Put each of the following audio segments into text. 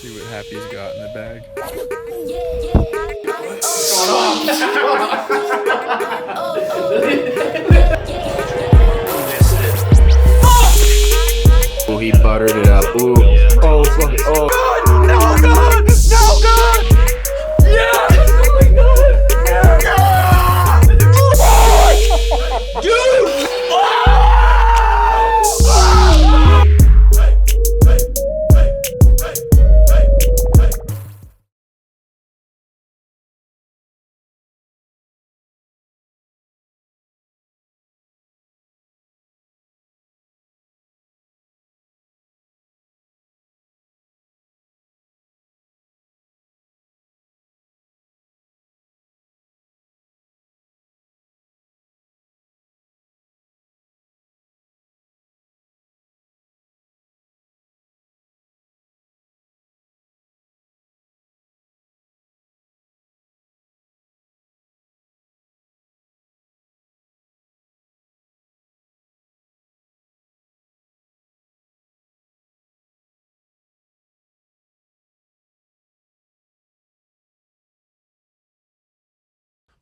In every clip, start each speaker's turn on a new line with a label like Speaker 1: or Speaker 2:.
Speaker 1: See what Happy's got in the bag.
Speaker 2: Oh, he buttered it up. Ooh. Oh, fuck. Oh.
Speaker 1: No good! No good!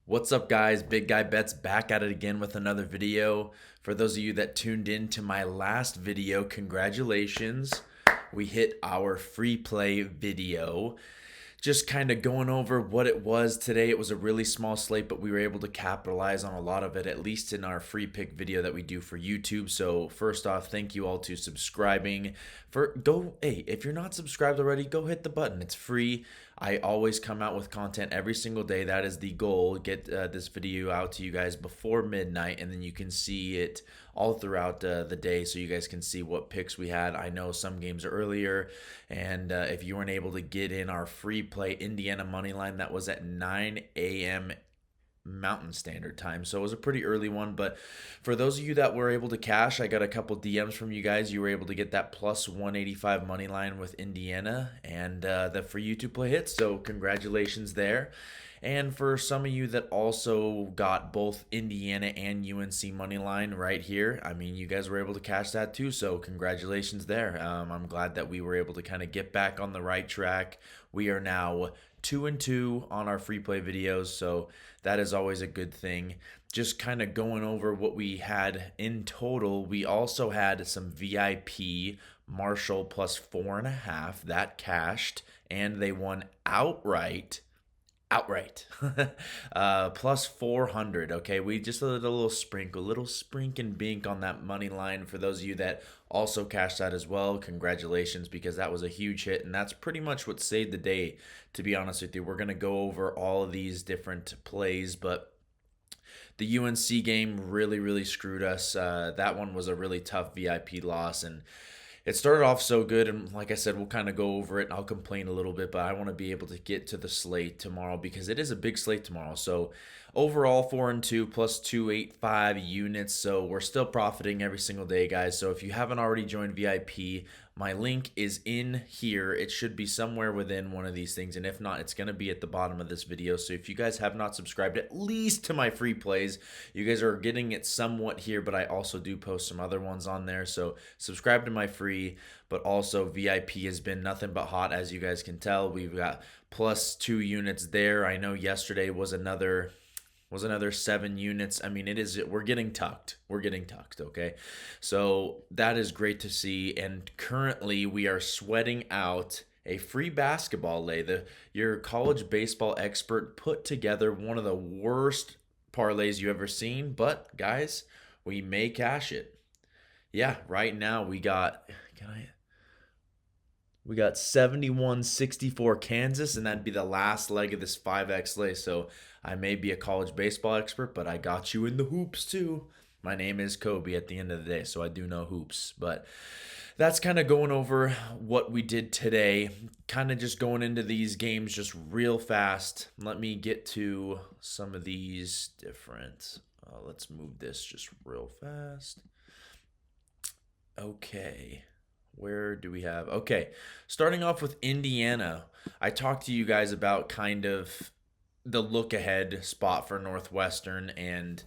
Speaker 3: What's up, guys? Big Guy Bets back at it again with another video. For those of you that tuned in to my last video, congratulations. We hit our free play video. Just kind of going over what it was today. It was a really small slate, but we were able to capitalize on a lot of it, at least in our free pick video that we do for YouTube. So first off, thank you all to subscribing. Hey, if you're not subscribed already, go hit the button. It's free. I always come out with content every single day. That is the goal. Get this video out to you guys before midnight, and then you can see it all throughout the day, so you guys can see what picks we had. I know some games are earlier, and if you weren't able to get in our free play Indiana money line, that was at 9 a.m. Mountain Standard Time, so it was a pretty early one. But for those of you that were able to cash, I got a couple DMs from you guys. You were able to get that plus 185 money line with Indiana, and the for you to play hits, so congratulations there. And for some of you that also got both Indiana and UNC money line right here, I mean, you guys were able to cash that too, so congratulations there. I'm glad that we were able to kind of get back on the right track. We are now 2-2 on our free play videos, so that is always a good thing. Just kind of going over what we had in total. We also had some VIP Marshall plus 4.5 that cashed, and they won outright. Plus 400. Okay, we just did a little sprink and bink on that money line. For those of you that also cashed that as well, congratulations, because that was a huge hit, and that's pretty much what saved the day, to be honest with you. We're going to go over all of these different plays, but the UNC game really screwed us. That one was a really tough VIP loss, and it started off so good, and like I said, we'll kind of go over it, and I'll complain a little bit, but I want to be able to get to the slate tomorrow because it is a big slate tomorrow. So overall, 4-2 plus 285 units, so we're still profiting every single day, guys. So if you haven't already joined VIP, my link is in here. It should be somewhere within one of these things, and if not, it's going to be at the bottom of this video. So if you guys have not subscribed at least to my free plays, you guys are getting it somewhat here, but I also do post some other ones on there. So subscribe to my free, but also VIP has been nothing but hot, as you guys can tell. We've got plus 2 units there. I know yesterday was another 7 units. I mean, we're getting tucked. Okay, so that is great to see. And currently we are sweating out a free basketball lay. Your college baseball expert put together one of the worst parlays you ever seen, but guys, we may cash it. Yeah, right now we got 71-64 Kansas, and that'd be the last leg of this 5X lay. So I may be a college baseball expert, but I got you in the hoops too. My name is Kobe at the end of the day, so I do know hoops. But that's kind of going over what we did today. Kind of just going into these games just real fast. Let me get to some of these different. Let's move this just real fast. Okay. Where do we have? Okay, starting off with Indiana. I talked to you guys about kind of the look ahead spot for Northwestern, and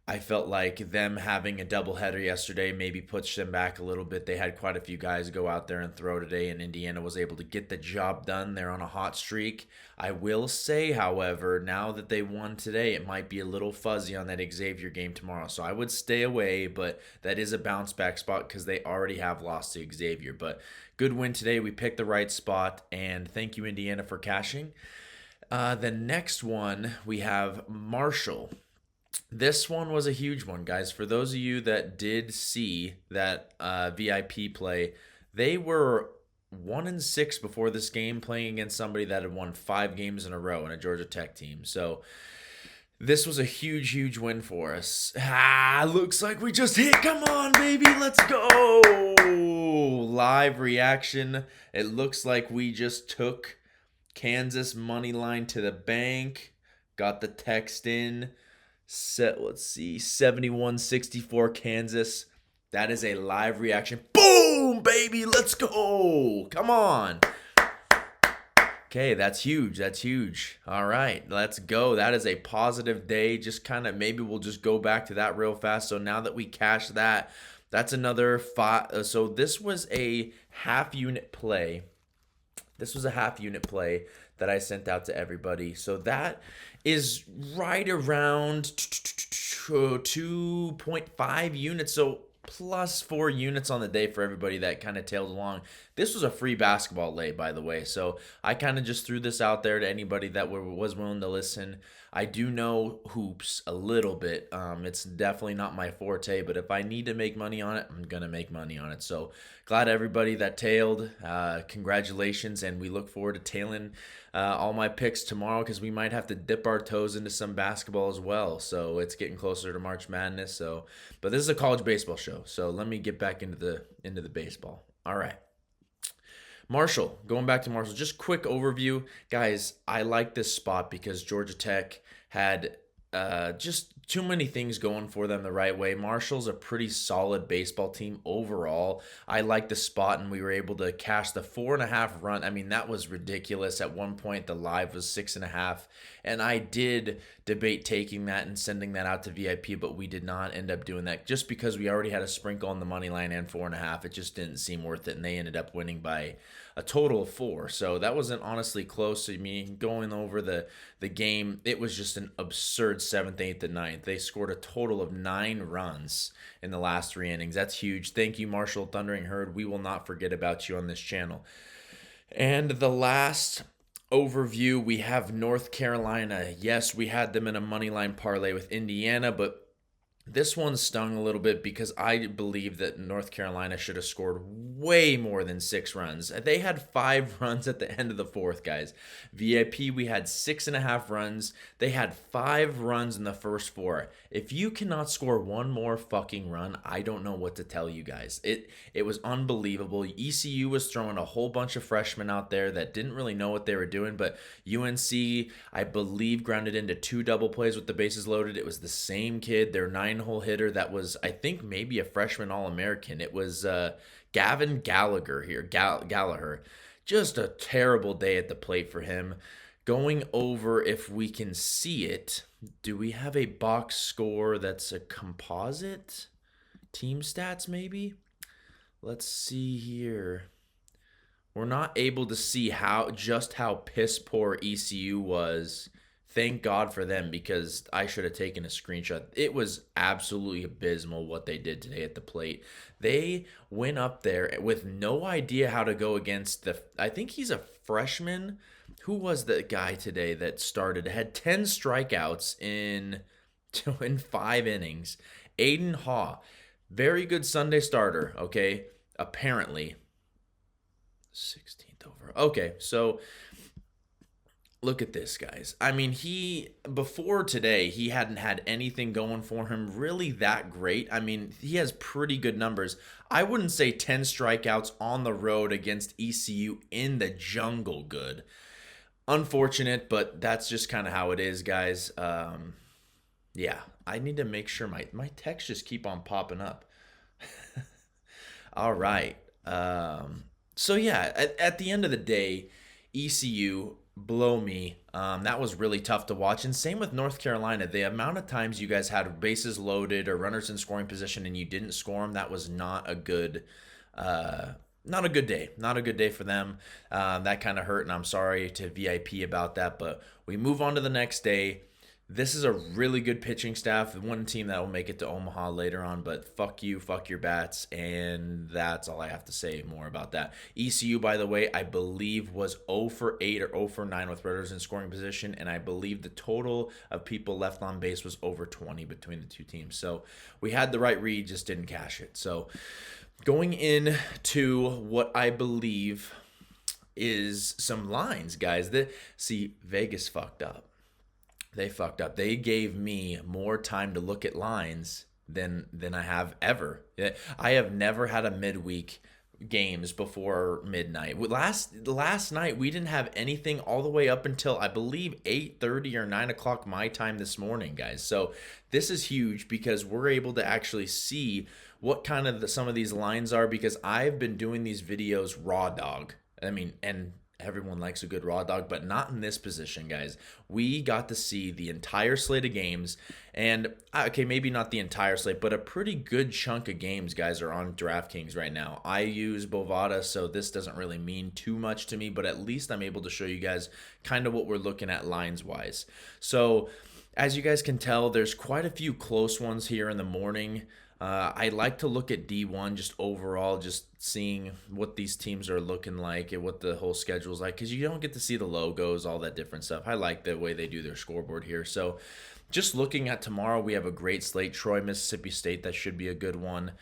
Speaker 3: I felt like them having a doubleheader yesterday maybe pushed them back a little bit. They had quite a few guys go out there and throw today, and Indiana was able to get the job done. They're on a hot streak. I will say, however, now that they won today, it might be a little fuzzy on that Xavier game tomorrow. So I would stay away, but that is a bounce back spot because they already have lost to Xavier. But good win today. We picked the right spot, and thank you, Indiana, for cashing. The next one, we have Marshall. This one was a huge one, guys. For those of you that did see that VIP play, they were 1-6 before this game, playing against somebody that had won 5 games in a row in a Georgia Tech team. So this was a huge, huge win for us. Looks like we just hit. Come on, baby. Let's go. Live reaction. It looks like we just took Kansas money line to the bank. Got the text in. Let's see, 71-64 Kansas. That is a live reaction. Boom, baby, let's go. Come on. Okay, that's huge. That's huge. All right, let's go. That is a positive day. Just kind of maybe we'll just go back to that real fast. So now that we cashed that, that's another 5. So this was a half unit play. This was a half unit play that I sent out to everybody. So that is right around 2.5 units. So plus 4 units on the day for everybody that kind of tailed along. This was a free basketball lay, by the way. So I kind of just threw this out there to anybody that was willing to listen. I do know hoops a little bit. It's definitely not my forte, but if I need to make money on it, I'm going to make money on it. So glad everybody that tailed. Congratulations, and we look forward to tailing all my picks tomorrow because we might have to dip our toes into some basketball as well. So it's getting closer to March Madness. So, but this is a college baseball show, so let me get back into the baseball. All right. Marshall, going back to Marshall, just quick overview. Guys, I like this spot because Georgia Tech had just too many things going for them the right way. Marshall's a pretty solid baseball team overall. I like the spot, and we were able to cash the 4.5 run. I mean, that was ridiculous. At one point, the live was 6.5, and I did debate taking that and sending that out to VIP, but we did not end up doing that just because we already had a sprinkle on the money line and 4.5. It just didn't seem worth it, and they ended up winning by a total of 4. So that wasn't honestly close to me going over the game. It was just an absurd 7th, 8th, and 9th. They scored a total of 9 runs in the last 3 innings. That's huge. Thank you, Marshall Thundering Herd. We will not forget about you on this channel. And the last overview, we have North Carolina. Yes, we had them in a money line parlay with Indiana, but this one stung a little bit because I believe that North Carolina should have scored way more than 6 runs. They had 5 runs at the end of the 4th, guys. VIP, we had 6.5 runs. They had 5 runs in the first 4. If you cannot score one more fucking run, I don't know what to tell you guys. It was unbelievable. ECU was throwing a whole bunch of freshmen out there that didn't really know what they were doing, but UNC, I believe, grounded into 2 double plays with the bases loaded. It was the same kid, their 9-hole hitter that was, I think, maybe a freshman All-American. It was Gavin Gallagher here. Gallagher. Just a terrible day at the plate for him. Going over, if we can see it, do we have a box score that's a composite? Team stats, maybe? Let's see here. We're not able to see just how piss poor ECU was. Thank God for them, because I should have taken a screenshot. It was absolutely abysmal what they did today at the plate. They went up there with no idea how to go against I think he's a freshman. Who was the guy today that started? Had 10 strikeouts in 5 innings. Aiden Haw. Very good Sunday starter, okay? Apparently. 16th over. Okay, so look at this, guys. I mean, before today, he hadn't had anything going for him really that great. I mean, he has pretty good numbers. I wouldn't say 10 strikeouts on the road against ECU in the jungle good. Unfortunate, but that's just kind of how it is, guys. Yeah, I need to make sure my texts just keep on popping up. All right. So, yeah, at the end of the day, ECU blow me. That was really tough to watch. And same with North Carolina. The amount of times you guys had bases loaded or runners in scoring position and you didn't score them, that was not a good not a good day. Not a good day for them. That kind of hurt, and I'm sorry to VIP about that. But we move on to the next day. This is a really good pitching staff. One team that will make it to Omaha later on, but fuck you, fuck your bats, and that's all I have to say more about that. ECU, by the way, I believe was 0 for 8 or 0 for 9 with runners in scoring position, and I believe the total of people left on base was over 20 between the two teams. So we had the right read, just didn't cash it. So going into what I believe is some lines, guys. Vegas fucked up. They fucked up. They gave me more time to look at lines than I have ever. I have never had a midweek games before midnight. Last night we didn't have anything all the way up until I believe 8:30 or 9 o'clock my time this morning, guys. So this is huge because we're able to actually see what kind of some of these lines are, because I've been doing these videos raw dog. I mean, and everyone likes a good raw dog, but not in this position, guys. We got to see the entire slate of games, and okay, maybe not the entire slate, but a pretty good chunk of games, guys, are on DraftKings right now. I use Bovada, so this doesn't really mean too much to me, but at least I'm able to show you guys kind of what we're looking at lines-wise. So as you guys can tell, there's quite a few close ones here in the morning. I like to look at D1 just overall, just seeing what these teams are looking like and what the whole schedule is like, because you don't get to see the logos, all that different stuff. I like the way they do their scoreboard here. So just looking at tomorrow, we have a great slate. Troy, Mississippi State, that should be a good one.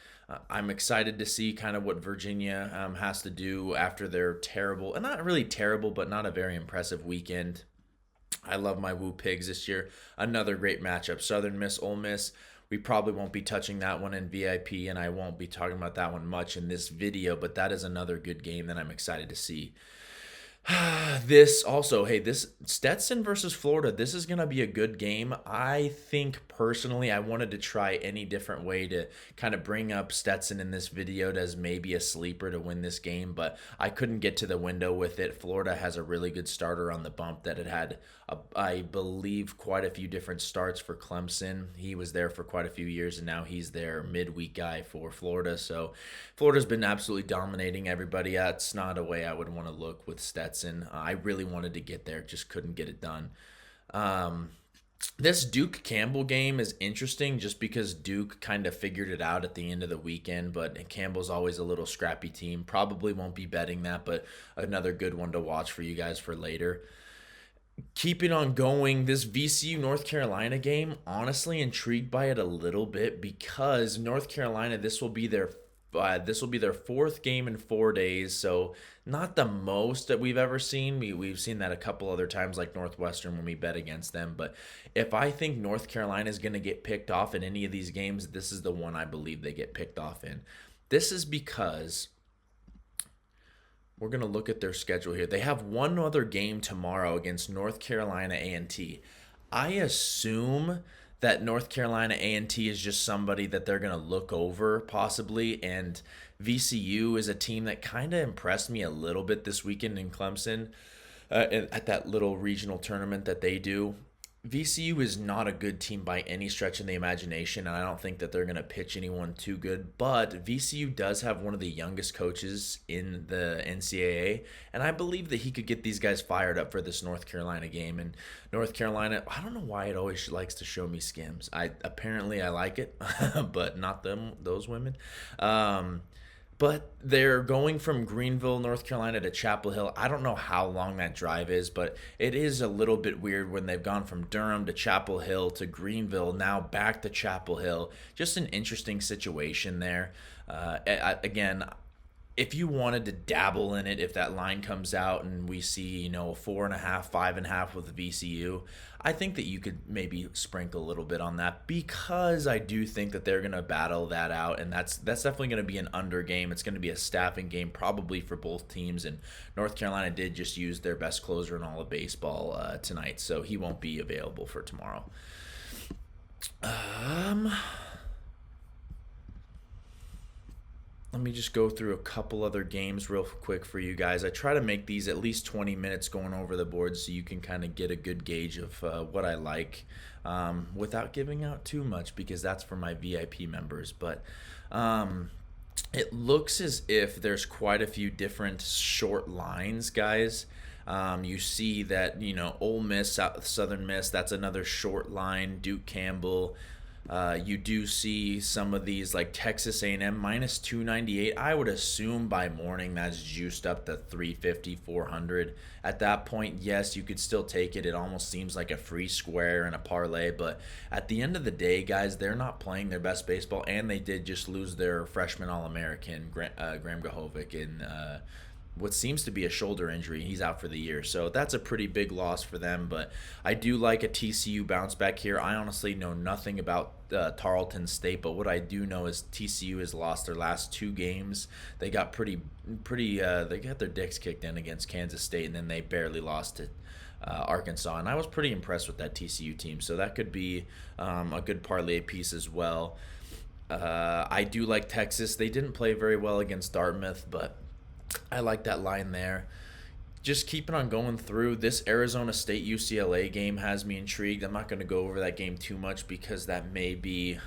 Speaker 3: I'm excited to see kind of what Virginia has to do after their terrible, and not really terrible, but not a very impressive weekend. I love my Woo Pigs this year. Another great matchup. Southern Miss, Ole Miss. We probably won't be touching that one in VIP, and I won't be talking about that one much in this video, but that is another good game that I'm excited to see. This also, hey, this Stetson versus Florida, this is going to be a good game. I think personally I wanted to try any different way to kind of bring up Stetson in this video as maybe a sleeper to win this game, but I couldn't get to the window with it. Florida has a really good starter on the bump that had had, I believe, quite a few different starts for Clemson. He was there for quite a few years, and now he's their midweek guy for Florida. So Florida's been absolutely dominating everybody. That's not a way I would want to look with Stetson. I really wanted to get there, just couldn't get it done. This Duke Campbell game is interesting just because Duke kind of figured it out at the end of the weekend, but Campbell's always a little scrappy team. Probably won't be betting that, but another good one to watch for you guys for later. Keeping on going, this VCU North Carolina game, honestly intrigued by it a little bit, because North Carolina, this will be their fourth game in 4 days, so not the most that we've ever seen. We've seen that a couple other times, like Northwestern when we bet against them. But if I think North Carolina is going to get picked off in any of these games, this is the one I believe they get picked off in. This is because we're going to look at their schedule here. They have one other game tomorrow against North Carolina A&T. I assume that North Carolina A&T is just somebody that they're going to look over possibly, and VCU is a team that kind of impressed me a little bit this weekend in Clemson at that little regional tournament that they do. VCU is not a good team by any stretch of the imagination, and I don't think that they're going to pitch anyone too good, but VCU does have one of the youngest coaches in the NCAA, and I believe that he could get these guys fired up for this North Carolina game. And North Carolina, I don't know why it always likes to show me skims. Apparently I like it, but not those women. But they're going from Greenville, North Carolina to Chapel Hill. I don't know how long that drive is, but it is a little bit weird when they've gone from Durham to Chapel Hill to Greenville, now back to Chapel Hill. Just an interesting situation there. Again, if you wanted to dabble in it, if that line comes out and we see, 4.5, 5.5 with the VCU, I think that you could maybe sprinkle a little bit on that, because I do think that they're going to battle that out, and that's definitely going to be an under game. It's going to be a staffing game probably for both teams, and North Carolina did just use their best closer in all of baseball tonight, so he won't be available for tomorrow. let me just go through a couple other games real quick for you guys. I try to make these at least 20 minutes going over the board so you can kind of get a good gauge of what I like without giving out too much, because that's for my VIP members. But it looks as if there's quite a few different short lines, guys. You see that, Ole Miss, Southern Miss, that's another short line. Duke Campbell. You do see some of these like Texas A&M minus 298. I would assume by morning that's juiced up to 350, 400. At that point, yes, you could still take it. It almost seems like a free square and a parlay. But at the end of the day, guys, they're not playing their best baseball, and they did just lose their freshman All-American, Graham Gahovic, in what seems to be a shoulder injury. He's out for the year. So that's a pretty big loss for them. But I do like a TCU bounce back here. I honestly know nothing about Tarleton State, but what I do know is TCU has lost their last 2 games. They got they got their dicks kicked in against Kansas State, and then they barely lost to Arkansas. And I was pretty impressed with that TCU team. So that could be a good parlay piece as well. I do like Texas. They didn't play very well against Dartmouth, but I like that line there. Just keeping on going through, this Arizona State UCLA game has me intrigued. I'm not going to go over that game too much because that may be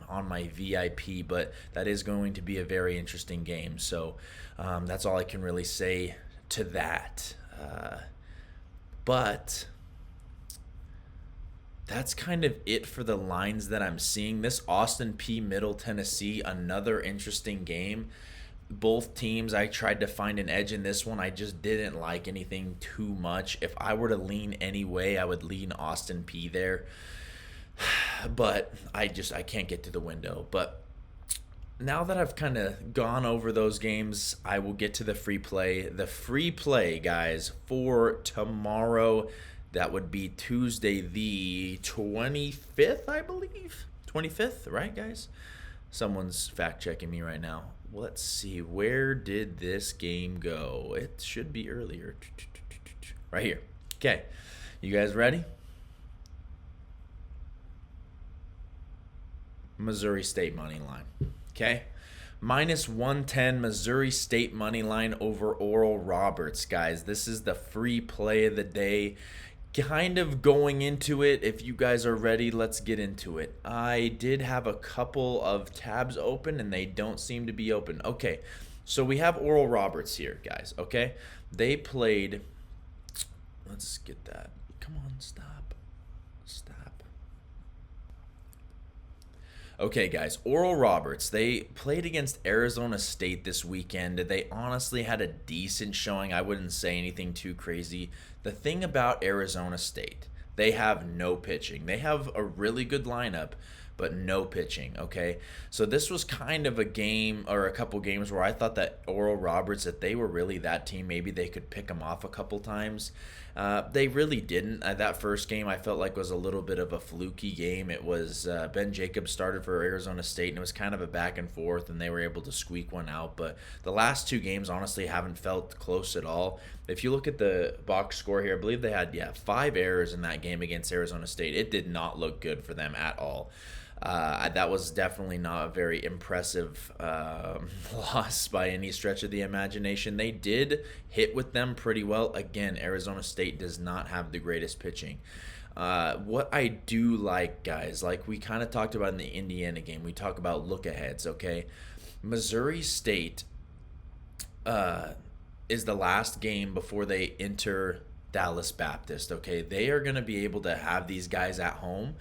Speaker 3: on my VIP, but that is going to be a very interesting game. So that's all I can really say to that. But that's kind of it for the lines that I'm seeing. This Austin P. Middle Tennessee, another interesting game. Both teams, I tried to find an edge in this one. I just didn't like anything too much. If I were to lean any way, I would lean Austin P there. But I can't get to the window. But now that I've kind of gone over those games, I will get to the free play. The free play, guys, for tomorrow, that would be Tuesday the 25th, I believe. 25th, right, guys? Someone's fact-checking me right now. Let's see, where did this game go? It should be earlier. Right here. Okay, you guys ready? Missouri State money line. Okay, minus 110 Missouri State money line over Oral Roberts, guys. This is the free play of the day. Kind of going into it, if you guys are ready, let's get into it. I did have a couple of tabs open and they don't seem to be open. Okay, so we have Oral Roberts here, guys. Okay, they played, let's get that. Come on, stop. Okay, guys, Oral Roberts, they played against Arizona State this weekend. They honestly had a decent showing. I wouldn't say anything too crazy. The thing about Arizona State, they have no pitching. They have a really good lineup, but no pitching, okay? So this was kind of a game or a couple games where I thought that Oral Roberts, that they were really that team. Maybe they could pick them off a couple times. They really didn't. That first game I felt like was a little bit of a fluky game. It was Ben Jacobs started for Arizona State, and it was kind of a back and forth, and they were able to squeak one out. But the last 2 games honestly haven't felt close at all. If you look at the box score here, I believe they had 5 errors in that game against Arizona State. It did not look good for them at all. That was definitely not a very impressive loss by any stretch of the imagination. They did hit with them pretty well. Again, Arizona State does not have the greatest pitching. What I do like, guys, like we kind of talked about in the Indiana game, we talk about look-aheads, okay? Missouri State is the last game before they enter Dallas Baptist, okay? They are going to be able to have these guys at home.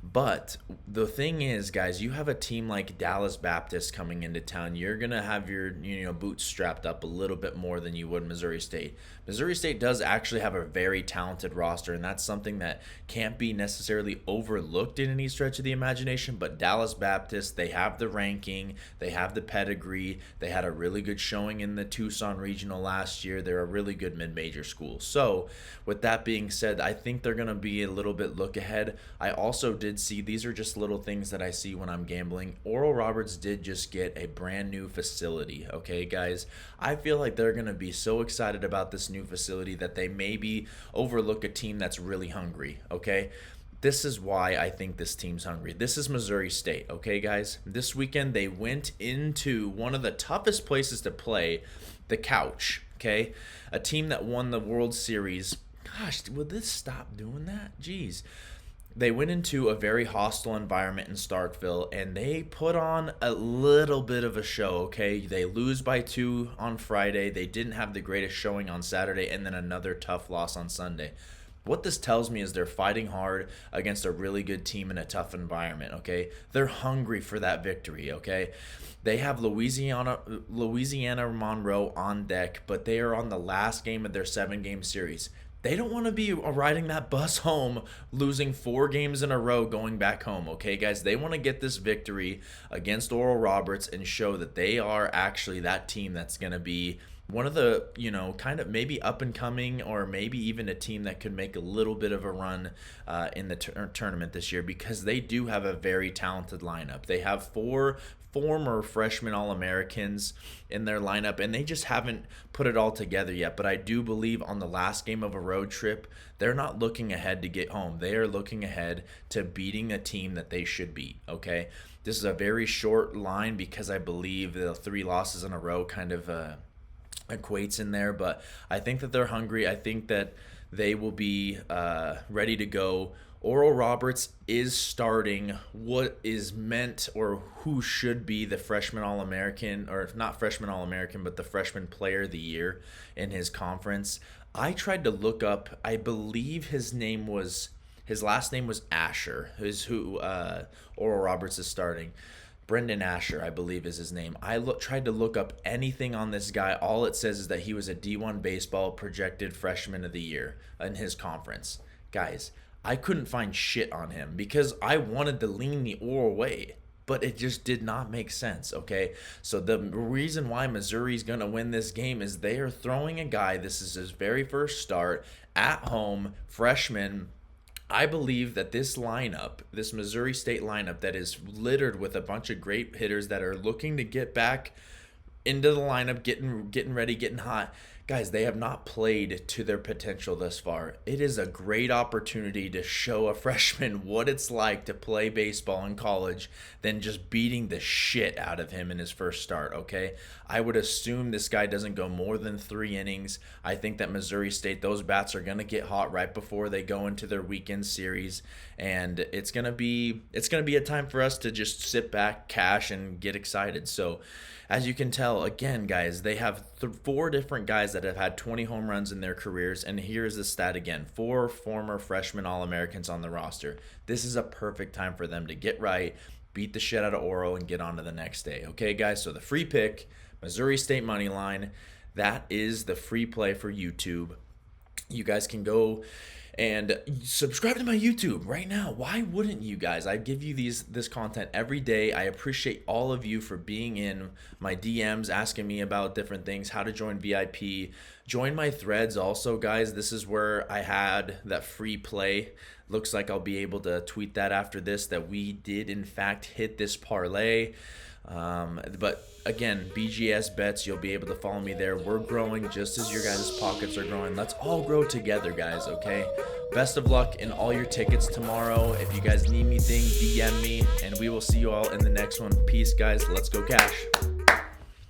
Speaker 3: But the thing is, guys, you have a team like Dallas Baptist coming into town. You're going to have your boots strapped up a little bit more than you would Missouri State. Missouri State does actually have a very talented roster, and that's something that can't be necessarily overlooked in any stretch of the imagination. But Dallas Baptist, they have the ranking, they have the pedigree, they had a really good showing in the Tucson Regional last year. They're a really good mid-major school. So with that being said, I think they're going to be a little bit look ahead. I also did see, these are just little things that I see when I'm gambling. Oral Roberts did just get a brand new facility, okay, guys? I feel like they're going to be so excited about this new facility that they maybe overlook a team that's really hungry, okay? This is why I think this team's hungry. This is Missouri State, okay, guys? This weekend, they went into one of the toughest places to play, the Couch, okay? A team that won the World Series. Gosh, would this stop doing that? Jeez. They went into a very hostile environment in Starkville, and they put on a little bit of a show, okay? They lose by 2 on Friday. They didn't have the greatest showing on Saturday, and then another tough loss on Sunday. What this tells me is they're fighting hard against a really good team in a tough environment, okay? They're hungry for that victory, okay? They have Louisiana Monroe on deck, but they are on the last game of their 7-game series. They don't want to be riding that bus home, losing 4 games in a row, going back home, okay, guys? They want to get this victory against Oral Roberts and show that they are actually that team that's going to be one of the, kind of maybe up and coming, or maybe even a team that could make a little bit of a run in the tournament this year, because they do have a very talented lineup. They have 4 former freshman All-Americans in their lineup, and they just haven't put it all together yet. But I do believe on the last game of a road trip, they're not looking ahead to get home. They are looking ahead to beating a team that they should beat, okay? This is a very short line because I believe the 3 losses in a row kind of equates in there, but I think that they're hungry. I think that they will be ready to go. Oral Roberts is starting what is meant, or who should be, the freshman All-American, or not freshman All-American, but the freshman player of the year in his conference. I tried to look up, I believe his last name was Asher, who's who Oral Roberts is starting. Brendan Asher, I believe, is his name. I tried to look up anything on this guy. All it says is that he was a D1 baseball projected freshman of the year in his conference. Guys, I couldn't find shit on him because I wanted to lean the Oral way, but it just did not make sense, okay? So the reason why Missouri's going to win this game is they are throwing a guy, this is his very first start, at home, freshman. I believe that this lineup, this Missouri State lineup that is littered with a bunch of great hitters that are looking to get back into the lineup, getting ready, getting hot. Guys, they have not played to their potential thus far. It is a great opportunity to show a freshman what it's like to play baseball in college than just beating the shit out of him in his first start, okay? I would assume this guy doesn't go more than 3 innings. I think that Missouri State, those bats are going to get hot right before they go into their weekend series, and it's going to be a time for us to just sit back, cash, and get excited. So as you can tell, again, guys, they have 4 different guys that have had 20 home runs in their careers, and here's the stat again, 4 former freshman All-Americans on the roster. This is a perfect time for them to get right, beat the shit out of Oral, and get on to the next day. Okay, guys, so the free pick, Missouri State money line, that is the free play for YouTube. You guys can go and subscribe to my YouTube right now. Why wouldn't you guys? I give you this content every day. I appreciate all of you for being in my DMs, asking me about different things, how to join VIP. Join my threads also, guys. This is where I had that free play. Looks like I'll be able to tweet that after this, that we did in fact hit this parlay. But again, BGS bets, you'll be able to follow me there. We're growing just as your guys' pockets are growing. Let's all grow together, guys, okay? Best of luck in all your tickets tomorrow. If you guys need anything, DM me, and we will see you all in the next one. Peace, guys. Let's go cash.